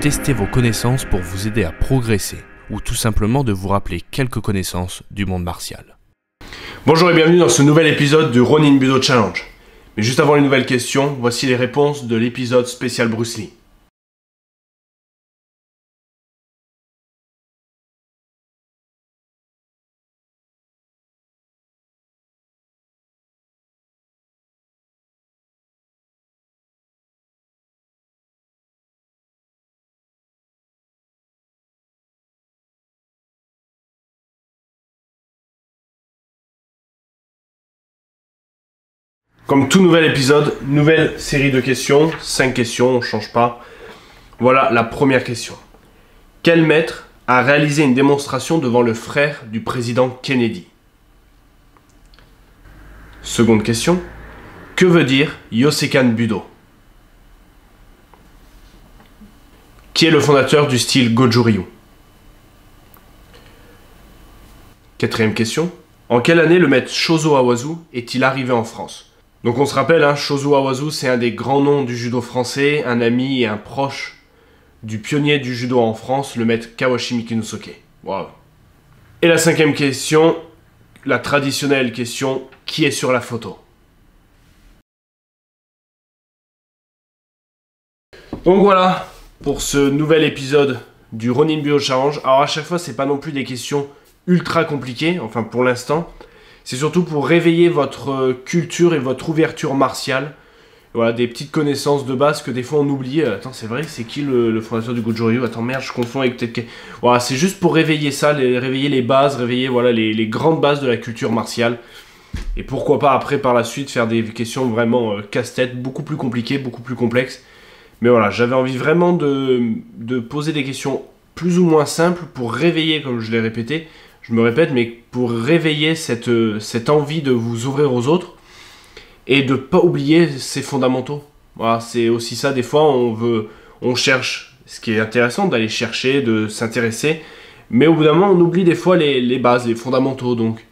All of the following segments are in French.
tester vos connaissances pour vous aider à progresser, ou tout simplement de vous rappeler quelques connaissances du monde martial. Bonjour et bienvenue dans ce nouvel épisode du Ronin Budo Challenge. Mais juste avant les nouvelles questions, voici les réponses de l'épisode spécial Bruce Lee. Comme tout nouvel épisode, nouvelle série de questions, 5 questions, on ne change pas. Voilà la première question. Quel maître a réalisé une démonstration devant le frère du président Kennedy? Seconde question. Que veut dire Yosekan Budo? Qui est le fondateur du style Goju-Ryu? Quatrième question. En quelle année le maître Shozo Awazu est-il arrivé en France? Donc on se rappelle, Shozo Awazu, c'est un des grands noms du judo français, un ami et un proche du pionnier du judo en France, le maître Kawashi Mikinusoke. Wow. Et la cinquième question, la traditionnelle question, qui est sur la photo? Donc voilà, pour ce nouvel épisode du Ronin Budo Challenge. Alors à chaque fois, c'est pas non plus des questions ultra compliquées, enfin pour l'instant. C'est surtout pour réveiller votre culture et votre ouverture martiale. Voilà, des petites connaissances de base que des fois on oublie. Attends, c'est vrai, c'est qui le fondateur du Goju-Ryu? Attends, merde, je confonds avec peut-être... Voilà, c'est juste pour réveiller ça, réveiller les bases, réveiller voilà, les grandes bases de la culture martiale. Et pourquoi pas après, par la suite, faire des questions vraiment casse-tête, beaucoup plus compliquées, beaucoup plus complexes. Mais voilà, j'avais envie vraiment de poser des questions plus ou moins simples pour réveiller, comme je l'ai répété, je me répète, mais pour réveiller cette envie de vous ouvrir aux autres et de ne pas oublier ces fondamentaux. Voilà, c'est aussi ça, des fois, on cherche, ce qui est intéressant, d'aller chercher, de s'intéresser, mais au bout d'un moment, on oublie des fois les bases, les fondamentaux. Donc,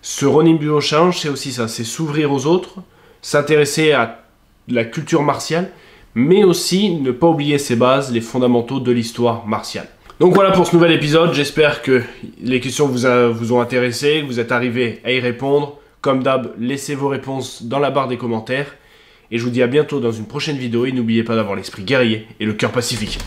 ce Ronin Budo Challenge, c'est aussi ça, c'est s'ouvrir aux autres, s'intéresser à la culture martiale, mais aussi ne pas oublier ces bases, les fondamentaux de l'histoire martiale. Donc voilà pour ce nouvel épisode, j'espère que les questions vous ont intéressé, que vous êtes arrivés à y répondre. Comme d'hab, laissez vos réponses dans la barre des commentaires. Et je vous dis à bientôt dans une prochaine vidéo et n'oubliez pas d'avoir l'esprit guerrier et le cœur pacifique.